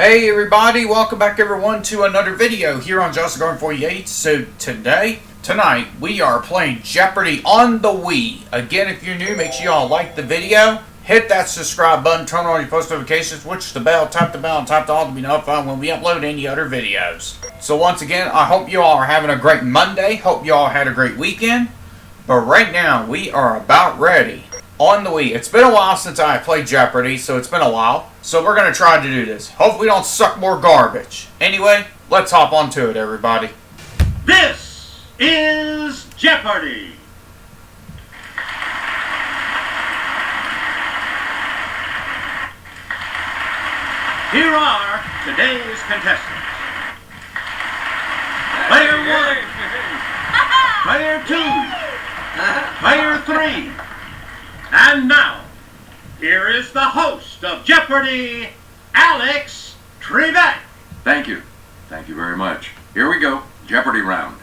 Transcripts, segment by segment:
Hey everybody, welcome back everyone to another video here on JustGarden48. So tonight, we are playing Jeopardy on the Wii. Again, if you're new, make sure y'all like the video. Hit that subscribe button, turn on your post notifications, switch the bell, tap the all to be notified when we upload any other videos. So once again, I hope you all are having a great Monday. Hope you all had a great weekend. But right now, we are about ready. On the Wii. It's been a while since I played Jeopardy, so it's been a while. So we're going to try to do this. Hopefully we don't suck more garbage. Anyway, let's hop onto it, everybody. This is Jeopardy! Here are today's contestants. Player 1, Player 2, Player 3, and now, here is the host of Jeopardy, Alex Trebek. Thank you. Thank you very much. Here we go. Jeopardy round.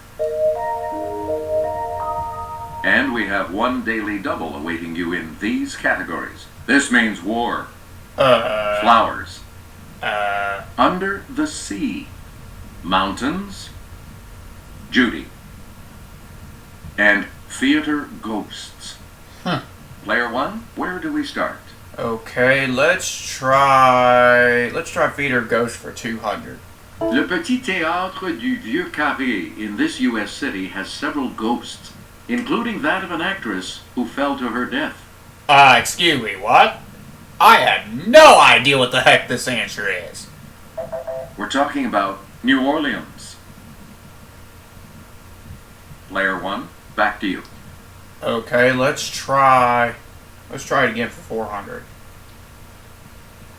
And we have one daily double awaiting you in these categories. This means war. Flowers. Under the sea. Mountains. Judy. And theater ghosts. Player 1, where do we start? Okay, let's try Theater Ghost for 200. Le Petit Théâtre du Vieux Carré in this U.S. city has several ghosts, including that of an actress who fell to her death. Excuse me, what? I have no idea what the heck this answer is. We're talking about New Orleans. Player 1, back to you. Okay, let's try it again for 400.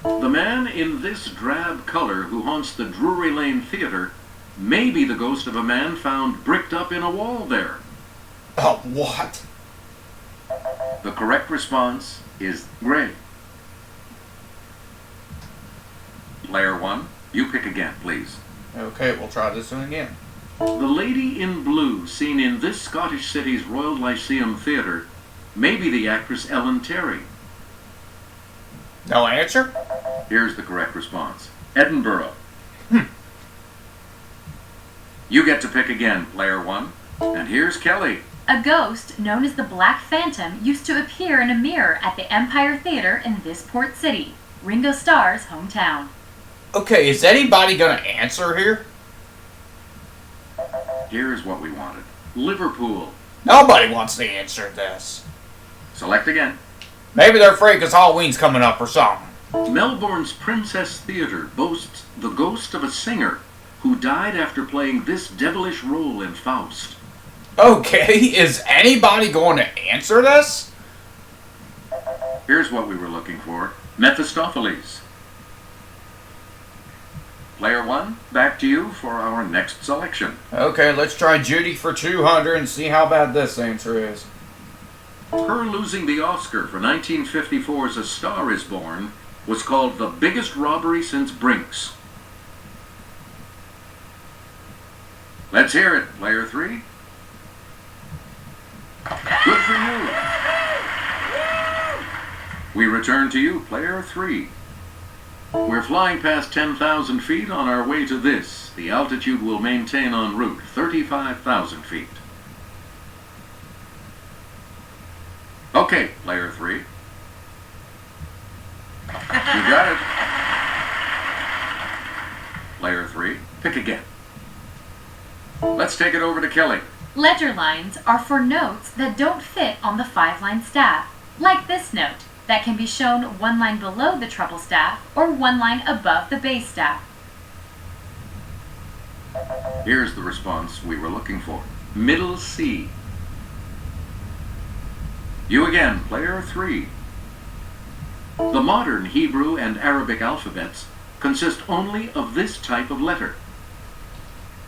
The man in this drab color who haunts the Drury Lane Theater may be the ghost of a man found bricked up in a wall there. Oh, what? The correct response is gray. Player 1, you pick again, please. Okay, we'll try this one again. The lady in blue seen in this Scottish city's Royal Lyceum Theatre may be the actress Ellen Terry. No answer? Here's the correct response. Edinburgh. You get to pick again, Player 1. And here's Kelly. A ghost known as the Black Phantom used to appear in a mirror at the Empire Theater in this port city, Ringo Starr's hometown. Okay, is anybody gonna answer here? Here's what we wanted. Liverpool. Nobody wants to answer this. Select again. Maybe they're afraid because Halloween's coming up or something. Melbourne's Princess Theatre boasts the ghost of a singer who died after playing this devilish role in Faust. Okay, is anybody going to answer this? Here's what we were looking for. Mephistopheles. Player 1, back to you for our next selection. Okay, let's try Judy for 200 and see how bad this answer is. Her losing the Oscar for 1954's A Star is Born was called the biggest robbery since Brinks. Let's hear it, Player 3. Good for you. We return to you, Player 3. We're flying past 10,000 feet on our way to this. The altitude we'll maintain en route, 35,000 feet. Okay, Player 3. You got it. Player 3, pick again. Let's take it over to Kelly. Ledger lines are for notes that don't fit on the 5-line staff, like this note, that can be shown one line below the treble staff or one line above the bass staff. Here's the response we were looking for. Middle C. You again, Player 3. The modern Hebrew and Arabic alphabets consist only of this type of letter.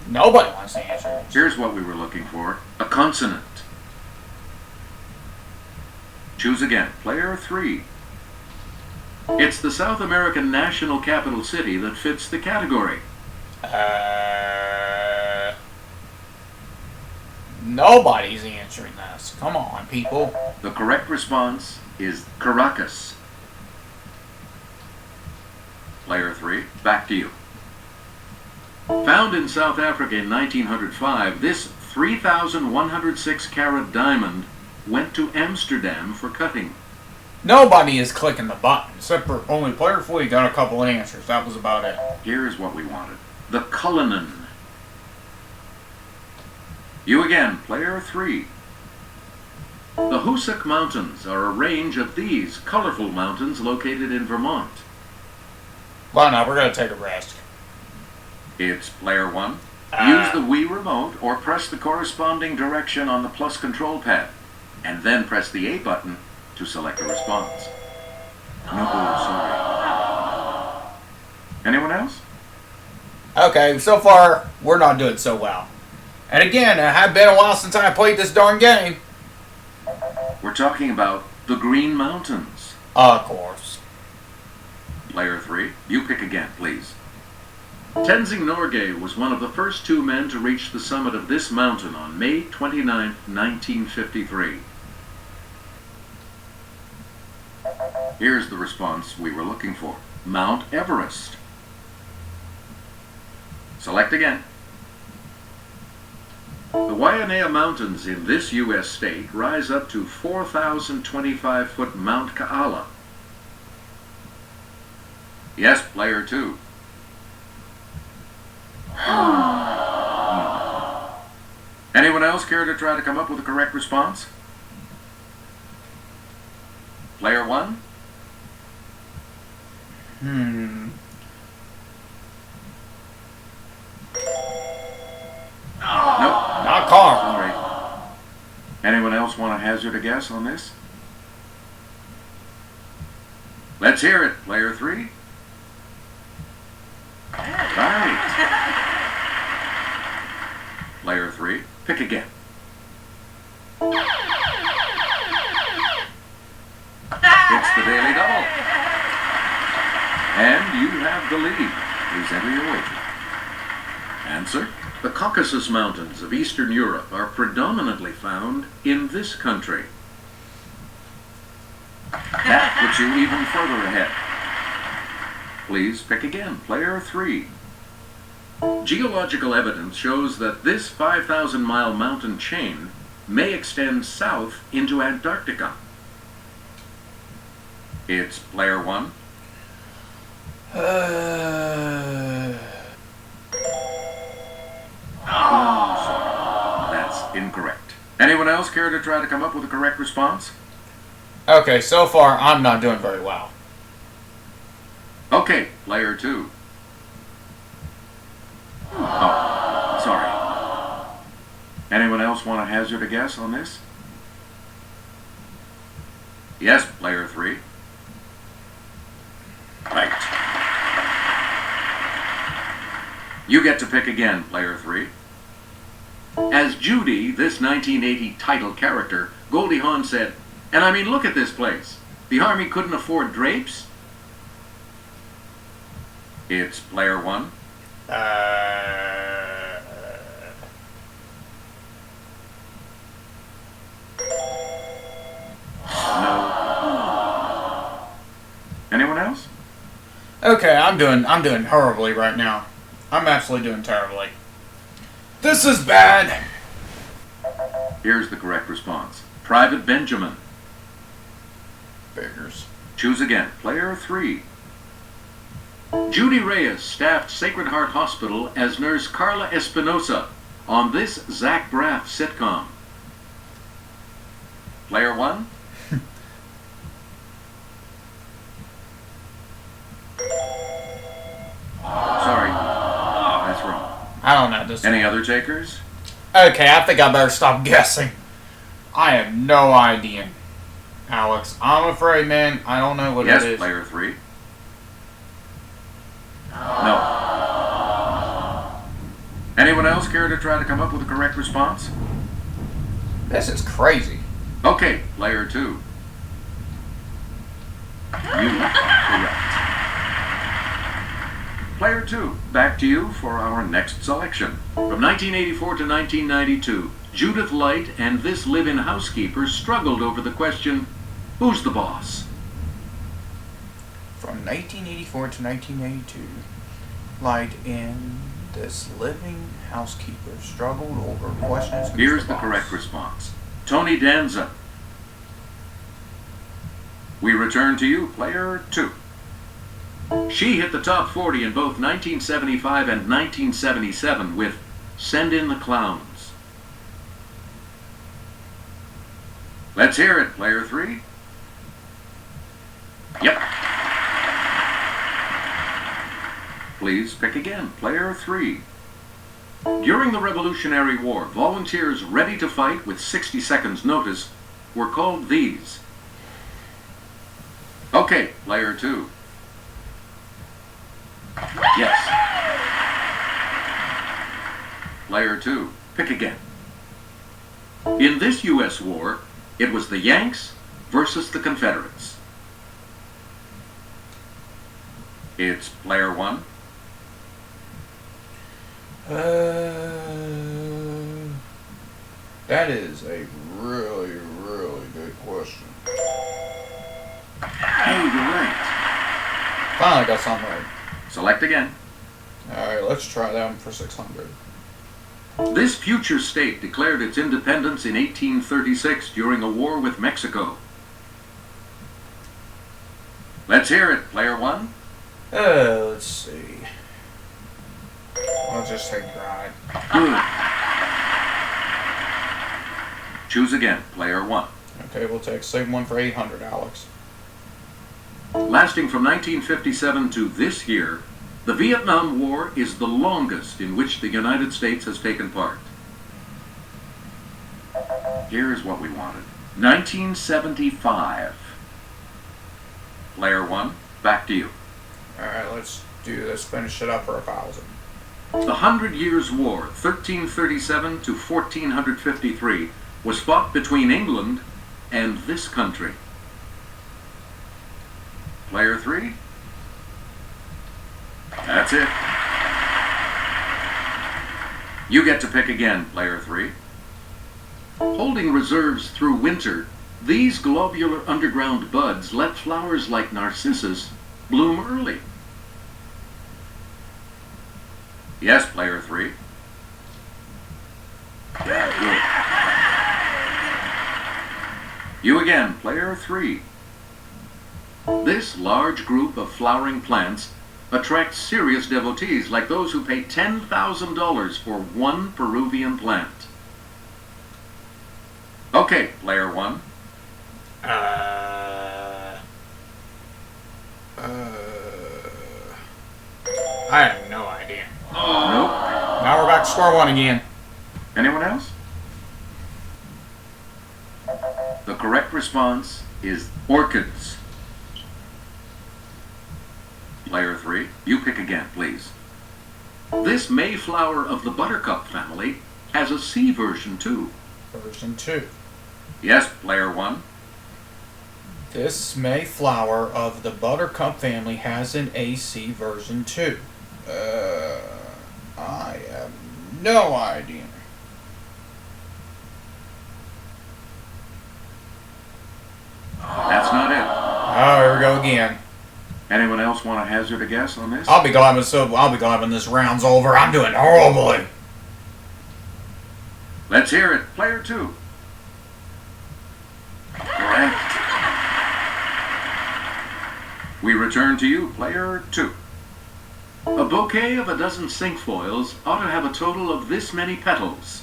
Nobody wants to answer this. Here's what we were looking for. A consonant. Choose again, Player 3. It's the South American national capital city that fits the category. Nobody's answering this. Come on, people. The correct response is Caracas. Player 3, back to you. Found in South Africa in 1905, this 3,106 carat diamond went to Amsterdam for cutting. Nobody is clicking the button, except for only Player 3 got a couple answers. That was about it. Here's what we wanted. The Cullinan. You again, Player 3. The Hoosick Mountains are a range of these colorful mountains located in Vermont. Well, now we're going to take a rest. It's Player 1. Use the Wii remote or press the corresponding direction on the plus control pad, and then press the A button to select a response. No, sorry. Anyone else? Okay, so far, we're not doing so well. And again, it had been a while since I played this darn game. We're talking about the Green Mountains. Of course. Player 3, you pick again, please. Tenzing Norgay was one of the first two men to reach the summit of this mountain on May 29, 1953. Here's the response we were looking for. Mount Everest. Select again. The Wayanea Mountains in this U.S. state rise up to 4,025-foot Mount Kaala. Yes, Player 2. Anyone else care to try to come up with a correct response? Player 1? Nope. Not car. Sorry. Anyone else want to hazard a guess on this? Let's hear it, Player 3. Right. Player 3, pick again. It's the Daily Double. And you have the lead. Please enter your wager. Answer. The Caucasus Mountains of Eastern Europe are predominantly found in this country. That puts you even further ahead. Please pick again, Player 3. Geological evidence shows that this 5,000-mile mountain chain may extend south into Antarctica. It's Player 1. Oh, sorry. That's incorrect. Anyone else care to try to come up with a correct response? Okay, so far, I'm not doing very well. Okay, Player 2. Oh, sorry. Anyone else want to hazard a guess on this? Yes, Player 3. Right. You get to pick again, Player 3. As Judy, this 1980 title character, Goldie Hawn said, "And I mean, look at this place. The Army couldn't afford drapes?" It's Player 1. No. Anyone else? Okay, I'm doing horribly right now. I'm actually doing terribly. This is bad. Here's the correct response. Private Benjamin. Figures. Choose again. Player 3. Judy Reyes staffed Sacred Heart Hospital as nurse Carla Espinosa on this Zach Braff sitcom. Player 1. Sorry. That's wrong. I don't know this. Any other takers? Okay, I think I better stop guessing. I have no idea. Alex, I'm afraid, man, I don't know what it is. Yes, Player 3. No. Anyone else care to try to come up with a correct response? This is crazy. Okay, Player 2. You are correct. Player 2, back to you for our next selection. From 1984 to 1992, Judith Light and this live-in housekeeper struggled over the question, who's the boss? From from 1884 to 1982. Light in this living housekeeper struggled over questions. Here's the correct response. Tony Danza. We return to you, player 2. She hit the top 40 in both 1975 and 1977 with Send in the Clowns. Let's hear it, player 3. Yep. Please pick again, player 3. During the Revolutionary War, volunteers ready to fight with 60 seconds notice were called these. Okay, player 2. Yes. Player 2, pick again. In this U.S. war, it was the Yanks versus the Confederates. It's player 1. That is a really, really good question. Hey, you're right. Finally got something right. Select again. Alright, let's try that one for 600. This future state declared its independence in 1836 during a war with Mexico. Let's hear it, player 1. Let's see. I'll just take grind. Good. Choose again, player 1. Okay, we'll take same one for 800, Alex. Lasting from 1957 to this year, the Vietnam War is the longest in which the United States has taken part. Here's what we wanted. 1975. Player 1, back to you. Alright, let's do this. Finish it up for 1,000. The 100 Years' War, 1337 to 1453, was fought between England and this country. Player 3? That's it. You get to pick again, player 3. Holding reserves through winter, these globular underground buds let flowers like narcissus bloom early. Yes, player 3. Yeah, good. You again, player 3. This large group of flowering plants attracts serious devotees like those who pay $10,000 for one Peruvian plant. Okay, player 1. I have no idea. Nope. Now we're back to square one again. Anyone else? The correct response is orchids. Player 3, you pick again, please. This Mayflower of the buttercup family has a C version too. Version 2. Yes, player 1. This Mayflower of the buttercup family has an AC version 2. I have no idea. That's not it. Oh, here we go again. Anyone else want to hazard a guess on this? I'll be glad when this round's over. I'm doing horribly. Let's hear it. Player 2. Correct. We return to you, player 2. A bouquet of a dozen cinquefoils ought to have a total of this many petals.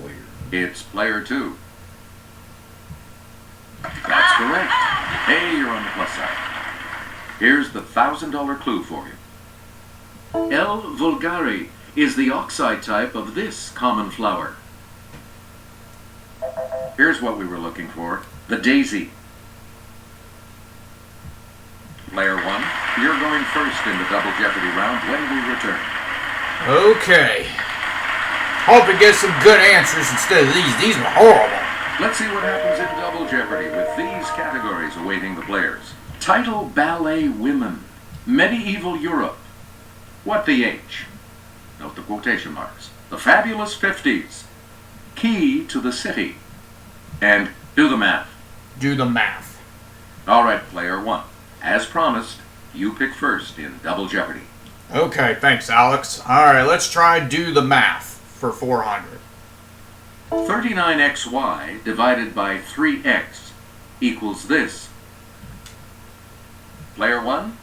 Weird. It's player 2. That's correct. Hey, you're on the plus side. Here's the $1,000 clue for you. L. vulgare is the oxide type of this common flower. Here's what we were looking for. The daisy. Player 1, you're going first in the Double Jeopardy round when we return. Okay. Hope you get some good answers instead of these. These were horrible. Let's see what happens in Double Jeopardy with these categories awaiting the players. Title Ballet Women. Medieval Europe. What the H? Note the quotation marks. The Fabulous 50s. Key to the City. And do the math. Do the math. All right, player 1. As promised, you pick first in Double Jeopardy. Okay, thanks, Alex. Alright, let's try do the math for 400. 39xy divided by 3x equals this. Player 1?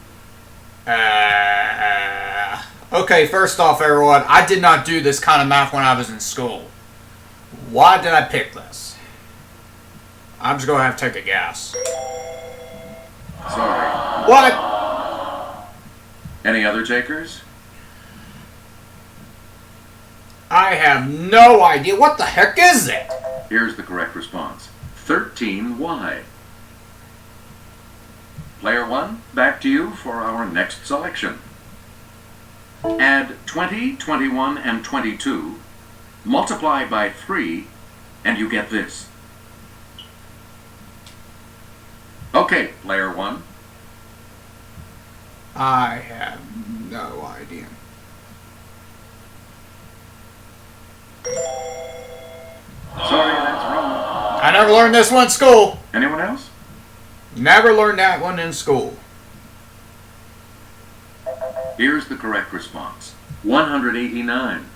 Okay, first off, everyone, I did not do this kind of math when I was in school. Why did I pick this? I'm just going to have to take a guess. Sorry. What? Any other takers? I have no idea. What the heck is it? Here's the correct response. 13y. Player 1, back to you for our next selection. Add 20, 21, and 22, multiply by 3, and you get this. Okay, player 1. I have no idea. Sorry, that's wrong. I never learned this one in school. Anyone else? Never learned that one in school. Here's the correct response. 189.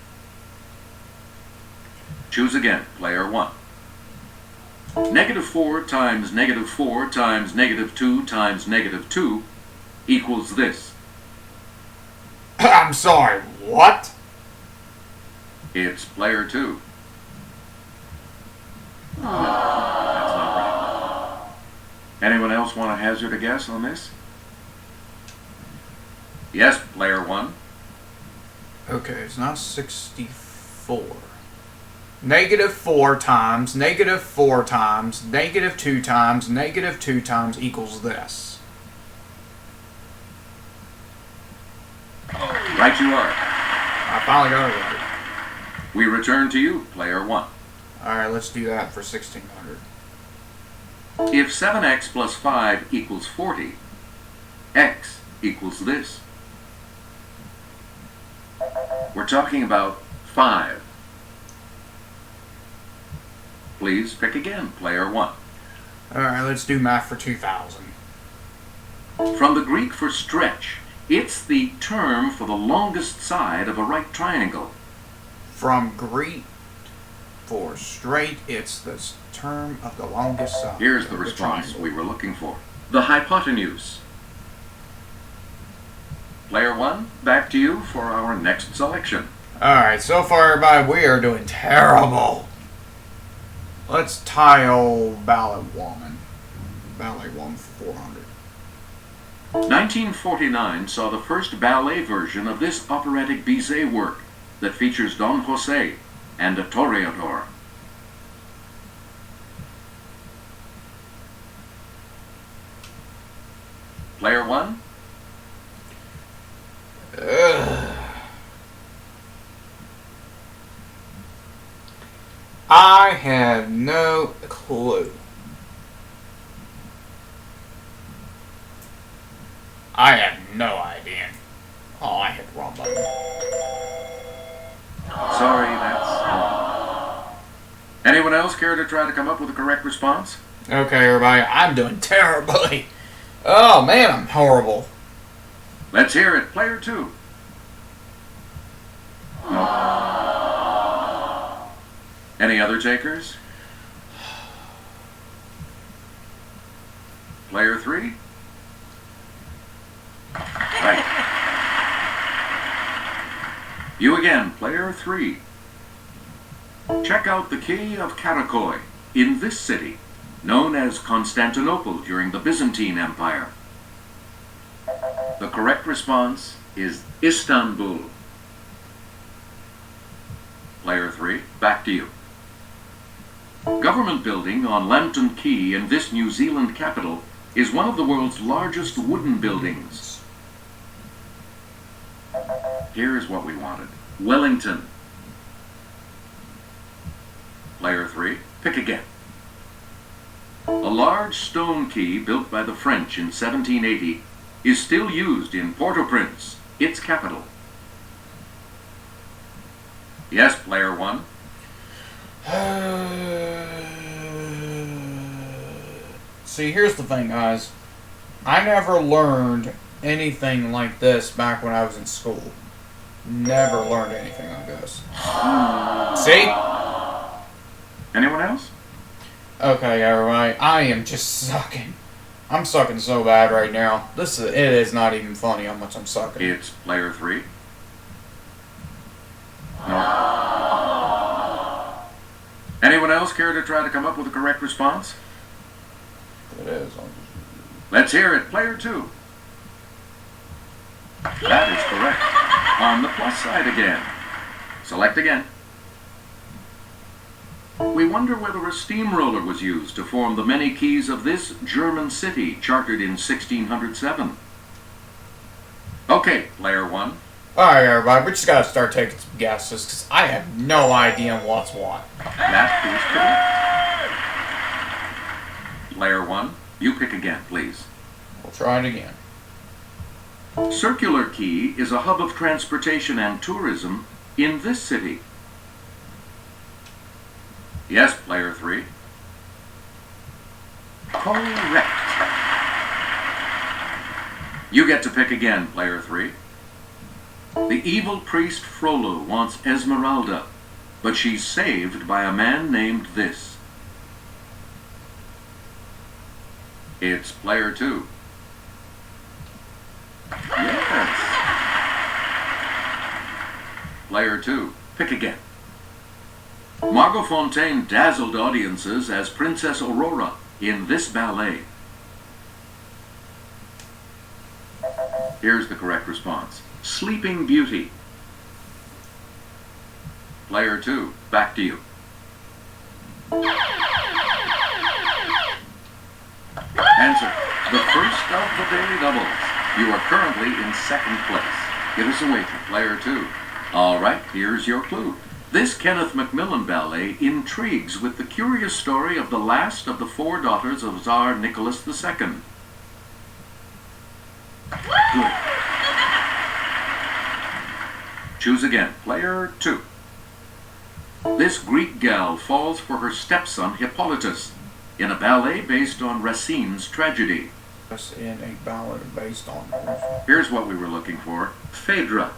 Choose again, player 1. -4 times -4 times -2 times -2 equals this. I'm sorry, what? It's player 2. No, that's not right. Anyone else want to hazard a guess on this? Yes, player 1. Okay, it's not 64. -4 times -4 times -2 times -2 times equals this. Right you are. I finally got it right. We return to you, player 1. Alright, let's do that for 1600. If 7x plus 5 equals 40, x equals this. We're talking about 5. Please pick again, player 1. Alright, let's do math for 2000. From the Greek for stretch, it's the term for the longest side of a right triangle. From Greek for straight, it's the term of the longest side. Here's the of response triangle. we were looking for. The hypotenuse. Player 1, back to you for our next selection. Alright, so far, everybody, we are doing terrible. Let's tile Ballet Woman. Ballet Woman for 400. 1949 saw the first ballet version of this operatic Bizet work that features Don Jose and a toreador. Player 1? I have no clue. I have no idea. Oh, I hit the wrong button. Sorry, that's wrong. Anyone else care to try to come up with a correct response? Okay, everybody, I'm doing terribly. Oh, man, I'm horrible. Let's hear it. Player 2. No. Any other takers? Player 3? Right. You again, player 3. Check out the Quay of Karakoy in this city, known as Constantinople during the Byzantine Empire. The correct response is Istanbul. Player 3, back to you. Government building on Lambton Quay in this New Zealand capital is one of the world's largest wooden buildings. Here's what we wanted. Wellington. Player 3, pick again. A large stone quay built by the French in 1780 is still used in Port-au-Prince, its capital. Yes, player 1. See, here's the thing, guys. I never learned anything like this back when I was in school. Never learned anything like this. See? Anyone else? Okay, everybody. I am just sucking. I'm sucking so bad right now. It is not even funny how much I'm sucking. It's player 3. No. Anyone else care to try to come up with a correct response? It is. Let's hear it. Player 2. That is correct. On the plus side again. Select again. We wonder whether a steamroller was used to form the many keys of this German city chartered in 1607. Okay, player 1. Alright, everybody, we just gotta start taking some guesses, because I have no idea what's what. That is correct. Player 1, you pick again, please. We'll try it again. Circular Quay is a hub of transportation and tourism in this city. Yes, player 3. Correct. You get to pick again, player 3. The evil priest Frollo wants Esmeralda, but she's saved by a man named this. It's player 2. Yes. Player 2, pick again. Margot Fontaine dazzled audiences as Princess Aurora in this ballet. Here's the correct response. Sleeping Beauty. Player 2, back to you. Answer. The first of the daily doubles. You are currently in second place. Give us a wager, player 2. All right, here's your clue. This Kenneth Macmillan ballet intrigues with the curious story of the last of the 4 daughters of Tsar Nicholas II. Good. Choose again, player 2. This Greek gal falls for her stepson Hippolytus in a ballet based on Racine's tragedy. In a ballad based on... Here's what we were looking for. Phaedra.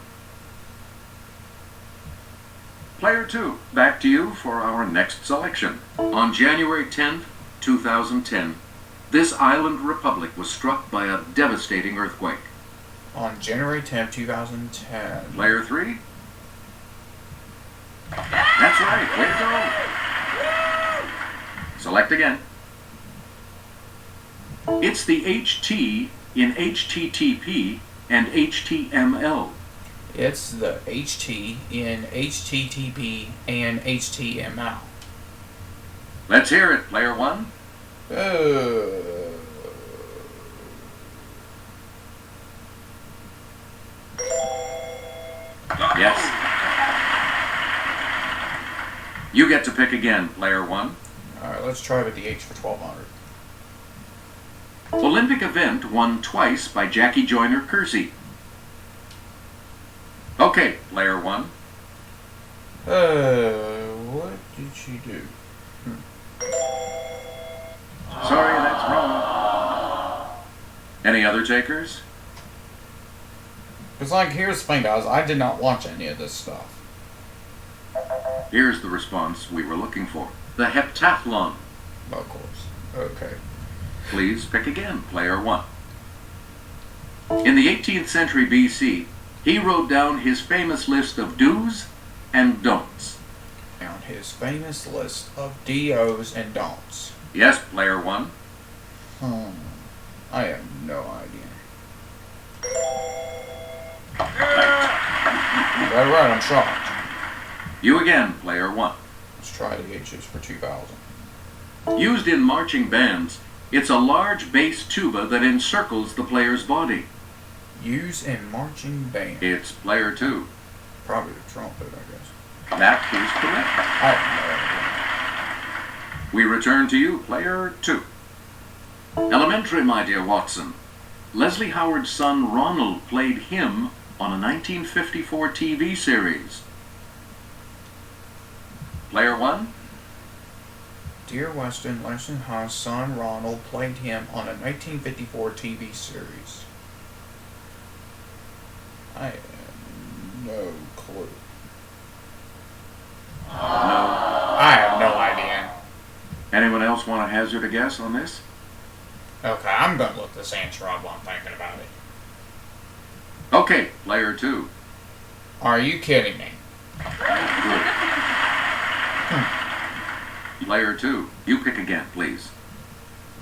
Player 2, back to you for our next selection. On January 10th, 2010, this island republic was struck by a devastating earthquake. On January 10th, 2010. Player 3? That's right, way to go! Select again. It's the HT in HTTP and HTML. It's the HT in HTTP and HTML. Let's hear it, player 1. Yes. You get to pick again, player 1. Alright, let's try with the H for 1200. Olympic event won twice by Jackie Joyner Kersey. Okay, player 1. What did she do? Sorry, that's wrong. Any other takers? It's like, here's the thing, guys. I did not watch any of this stuff. Here's the response we were looking for. The heptathlon. Of course. Okay. Please pick again, player 1. In the 18th century BC, he wrote down his famous list of do's and don'ts. Down his famous list of do's and don'ts. Yes, player 1. I have no idea. Right, I'm shocked. You again, player 1. Let's try the H's for 2000. Used in marching bands, it's a large bass tuba that encircles the player's body. Used in marching band. It's player 2. Probably the trumpet, I guess. That is correct. I have We return to you, player 2. Elementary, my dear Watson. Leslie Howard's son Ronald played him on a 1954 TV series. Player 1? Dear Weston, Leslie Haas' son Ronald played him on a 1954 TV series. I have no clue. No. I have no idea. Anyone else want to hazard a guess on this? Okay, I'm going to look this answer up while I'm thinking about it. Okay, player 2. Are you kidding me? Good. Player 2, you pick again, please.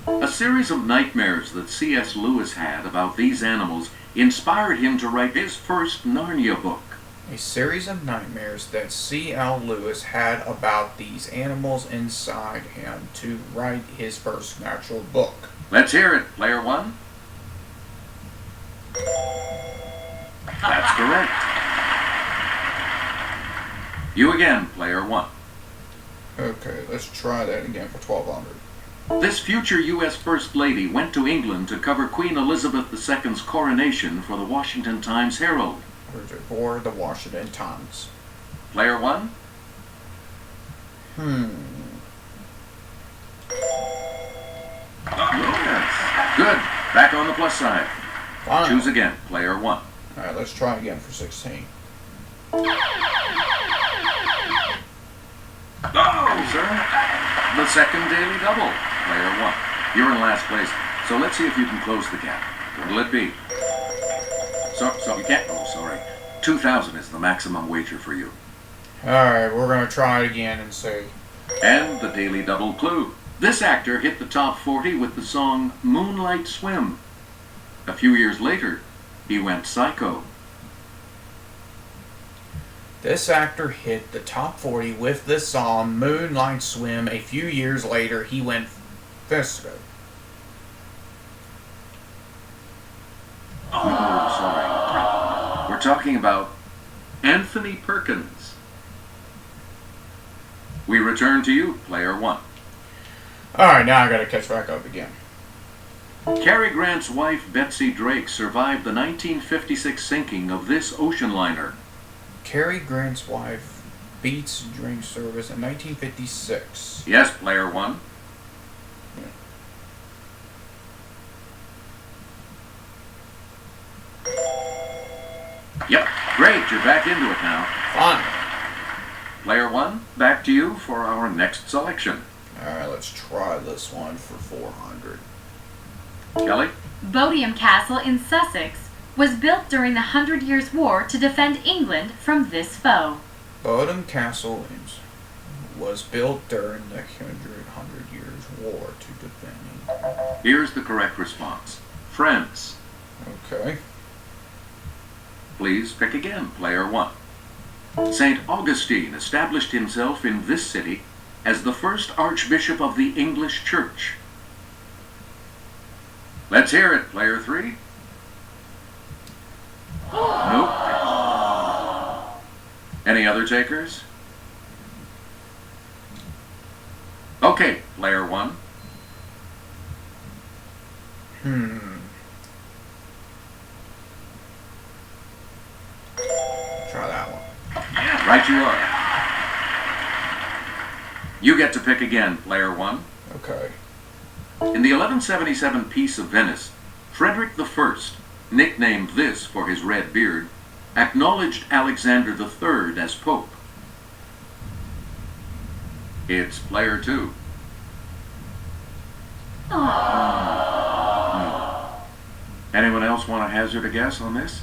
A series of nightmares that C.S. Lewis had about these animals inspired him to write his first Narnia book. A series of nightmares that C.L. Lewis had about these animals inside him to write his first natural book. Let's hear it, player 1. That's correct. You again, player 1. Okay, let's try that again for 1200. This future U.S. First Lady went to England to cover Queen Elizabeth II's coronation for the Washington Times-Herald. For the Washington Times. Player 1? Yes. Good. Back on the plus side. Fine. Choose again, player 1. Alright, let's try again for 16. Oh, sir. The second daily double. Player 1. You're in last place, so let's see if you can close the gap. What'll it be? So you can't. Oh, sorry. 2,000 is the maximum wager for you. Alright, we're going to try it again and see. And the daily double clue. This actor hit the top 40 with the song Moonlight Swim. A few years later, he went psycho. This actor hit the top 40 with the song Moonlight Swim. A few years later, he went disco. Oh, sorry. We're talking about Anthony Perkins. We return to you, player 1. Alright, now I gotta catch back up again. Cary Grant's wife, Betsy Drake, survived the 1956 sinking of this ocean liner. Cary Grant's wife beats drink service in 1956. Yes, player 1. Yep, great, you're back into it now. Fine. Player 1, back to you for our next selection. Alright, let's try this one for 400. Kelly? Bodiam Castle in Sussex was built during the 100 Years' War to defend England from this foe. Bodiam Castle was built during the 100 Years' War to defend England. Here's the correct response. France. Okay. Please pick again, player 1. St. Augustine established himself in this city as the first Archbishop of the English Church. Let's hear it, player 3. Nope. Any other takers? Okay, player 1. Try that one. Right you are. You get to pick again, player 1. Okay. In the 1177 Peace of Venice, Frederick I, nicknamed this for his red beard, acknowledged Alexander III as Pope. It's player 2. Anyone else want to hazard a guess on this?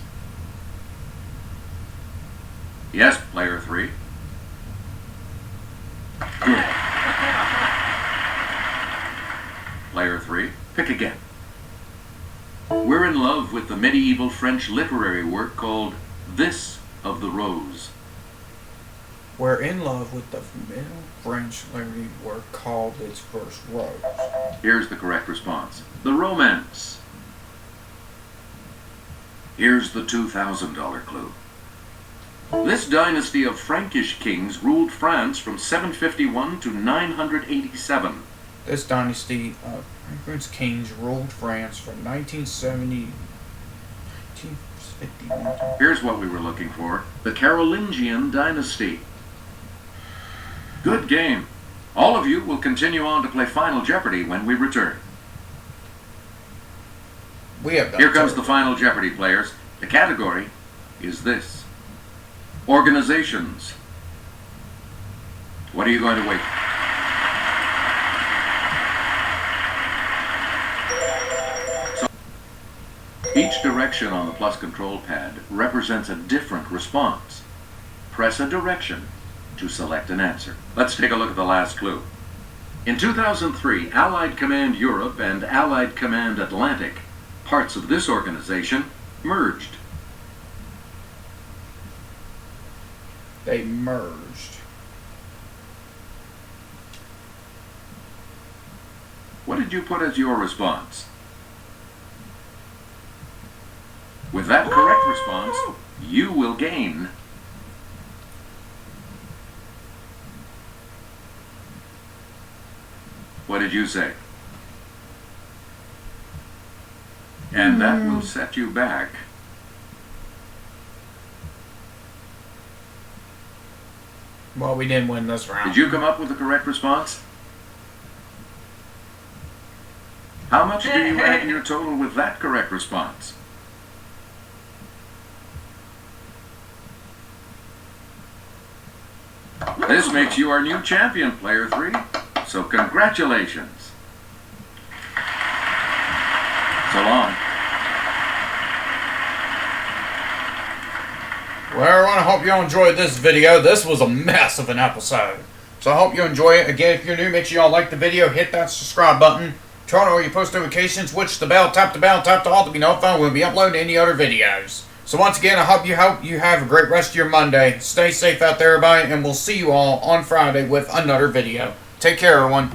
Yes, player 3. Good. Player 3, pick again. We're in love with the medieval French literary work called This of the Rose. We're in love with the middle French literary work called Its First Rose. Here's the correct response. The Romance. Here's the $2,000 clue. This dynasty of Frankish kings ruled France from 751 to 987. This dynasty of French kings ruled France from 1970 to 1951. Here's what we were looking for. The Carolingian dynasty. Good game. All of you will continue on to play Final Jeopardy when we return. We have done Here comes the Final Jeopardy, players. The category is this: organizations. What are you going to wait for? Each direction on the plus control pad represents a different response. Press a direction to select an answer. Let's take a look at the last clue. In 2003, Allied Command Europe and Allied Command Atlantic, parts of this organization, merged. They merged. What did you put as your response? With that correct response, you will gain What did you say? And that will set you back. Well, we didn't win this round. Did you come up with the correct response? How much do you add in your total with that correct response? This makes you our new champion, Player 3. So congratulations. So long. Well, everyone, I hope you all enjoyed this video. This was a mess of an episode. So I hope you enjoy it. Again, if you're new, make sure y'all like the video, hit that subscribe button, turn on all your post notifications, switch the bell, tap the all to be notified when we'll be uploading any other videos. So once again, I hope you have a great rest of your Monday. Stay safe out there, everybody, and we'll see you all on Friday with another video. Take care, everyone.